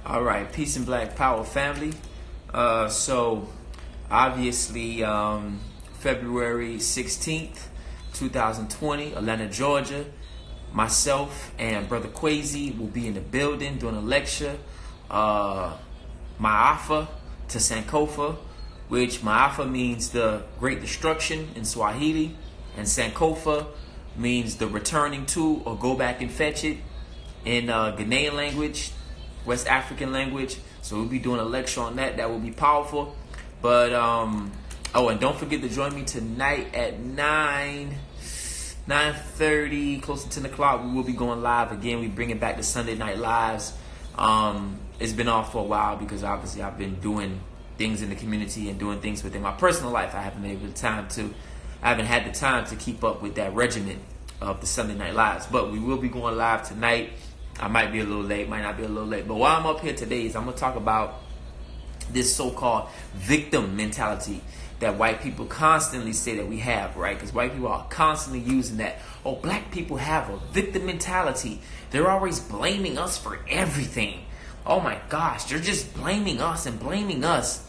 All right, peace and black power family. So obviously, February 16th, 2020, Atlanta, Georgia. Myself and Brother Quasi will be in the building doing a lecture. Maafa to Sankofa, which Maafa means the great destruction in Swahili, and Sankofa means the returning to or go back and fetch it in Ghanaian language, West African language. So we'll be doing a lecture on that. That will be powerful. But oh, and don't forget to join me tonight at 9:30, close to 10 o'clock. We will be going live again. We bringing back the Sunday Night Lives. It's been off for a while because obviously I've been doing things in the community and doing things within my personal life. I haven't had the time to keep up with that regimen of the Sunday Night Lives. But we will be going live tonight. I might be a little late, might not be a little late. But while I'm up here today is I'm going to talk about this so-called victim mentality that white people constantly say that we have, right? Because white people are constantly using that. Oh, black people have a victim mentality. They're always blaming us for everything. Oh my gosh, they're just blaming us and blaming us.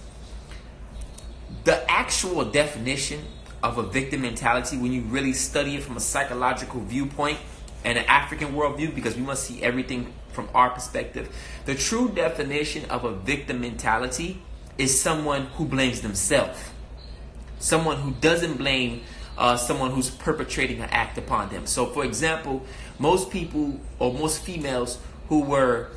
The actual definition of a victim mentality, when you really study it from a psychological viewpoint and an African worldview, because we must see everything from our perspective, the true definition of a victim mentality is someone who blames themselves. Someone who doesn't blame someone who's perpetrating an act upon them. So, for example, most people or most females who were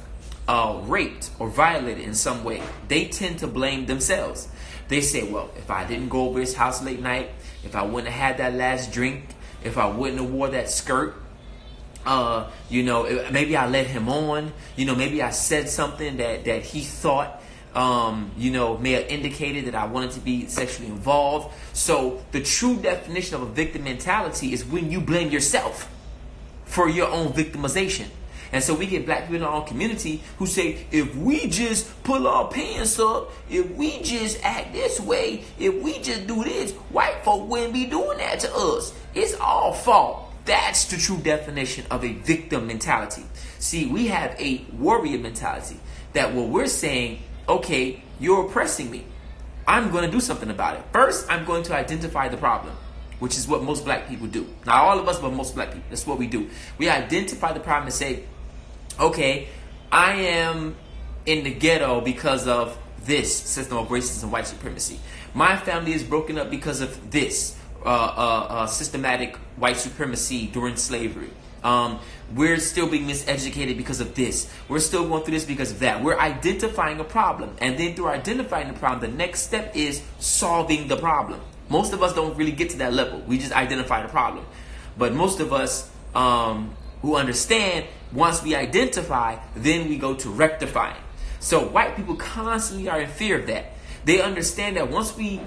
raped or violated in some way, they tend to blame themselves. They say, well, if I didn't go over his house late night, if I wouldn't have had that last drink, if I wouldn't have wore that skirt, maybe I led him on, maybe I said something that he thought, may have indicated that I wanted to be sexually involved. So the true definition of a victim mentality is when you blame yourself for your own victimization. And so we get black people in our own community who say, if we just pull our pants up, if we just act this way, if we just do this, white folk wouldn't be doing that to us. It's all fault. That's the true definition of a victim mentality. See, we have a warrior mentality that what we're saying, okay, you're oppressing me. I'm going to do something about it. First, I'm going to identify the problem, which is what most black people do. Not all of us, but most black people. That's what we do. We identify the problem and say, okay, I am in the ghetto because of this system of racism and white supremacy. My family is broken up because of this systematic white supremacy during slavery. We're still being miseducated because of this. We're still going through this because of that. We're identifying a problem. And then through identifying the problem, the next step is solving the problem. Most of us don't really get to that level. We just identify the problem. But most of us who understand, once we identify, then we go to rectifying. So white people constantly are in fear of that. They understand that once we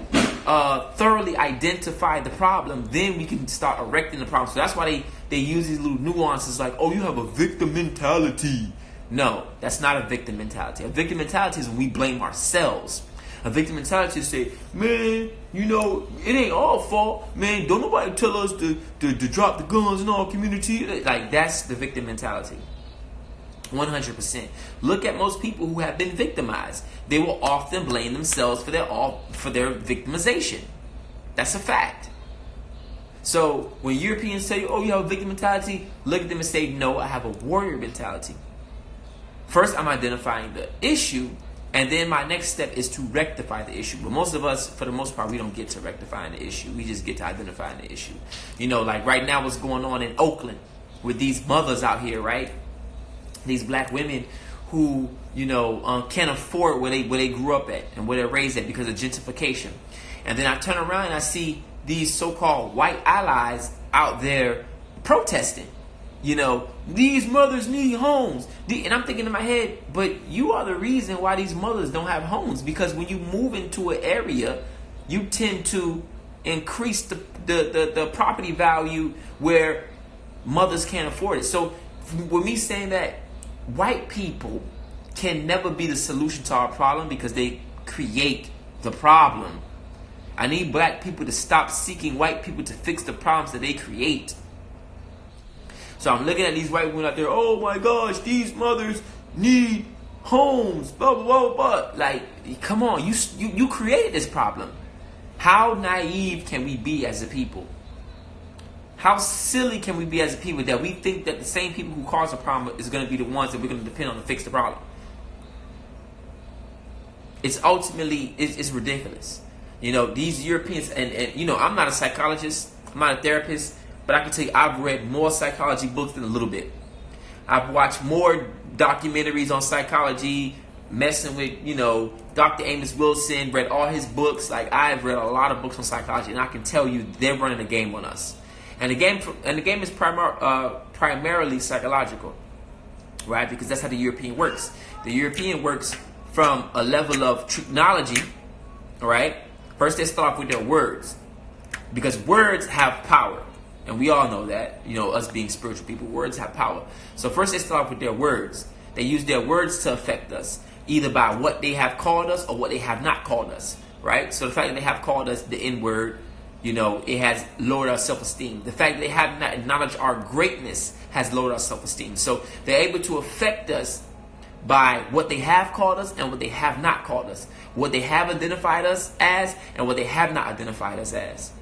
thoroughly identify the problem, then we can start erecting the problem. So that's why they use these little nuances like, oh, you have a victim mentality. No, that's not a victim mentality. A victim mentality is when we blame ourselves. A victim mentality is say, man, it ain't our fault. Man, don't nobody tell us to drop the guns in our community. Like, that's the victim mentality. 100%. Look at most people who have been victimized. They will often blame themselves for their victimization. That's a fact. So when Europeans say, oh, you have a victim mentality, look at them and say, no, I have a warrior mentality. First, I'm identifying the issue, and then my next step is to rectify the issue. But most of us, for the most part, we don't get to rectifying the issue. We just get to identifying the issue. Like right now what's going on in Oakland with these mothers out here, right? These black women who, can't afford where they grew up at and where they're raised at because of gentrification. And then I turn around and I see these so-called white allies out there protesting. These mothers need homes. And I'm thinking in my head, but you are the reason why these mothers don't have homes. Because when you move into an area, you tend to increase the property value where mothers can't afford it. So with me saying that, white people can never be the solution to our problem because they create the problem. I need black people to stop seeking white people to fix the problems that they create. So I'm looking at these white women out there, oh my gosh, these mothers need homes, blah, blah, blah, blah. Like, come on, you created this problem. How naive can we be as a people? How silly can we be as a people that we think that the same people who cause a problem is going to be the ones that we're going to depend on to fix the problem? It's ultimately, it's ridiculous. You know, these Europeans, and you know, I'm not a psychologist, I'm not a therapist, but I can tell you I've read more psychology books than a little bit. I've watched more documentaries on psychology, messing with, you know, Dr. Amos Wilson, read all his books. Like, I've read a lot of books on psychology, and I can tell you they're running a game on us. And the game is primarily psychological, right? Because that's how the European works. The European works from a level of technology, all right? First, they start off with their words, because words have power. And we all know that, you know, us being spiritual people, words have power. So first they start off with their words. They use their words to affect us, either by what they have called us or what they have not called us, right? So the fact that they have called us the N-word, you know, it has lowered our self-esteem. The fact that they have not acknowledged our greatness has lowered our self-esteem. So they're able to affect us by what they have called us and what they have not called us, what they have identified us as and what they have not identified us as.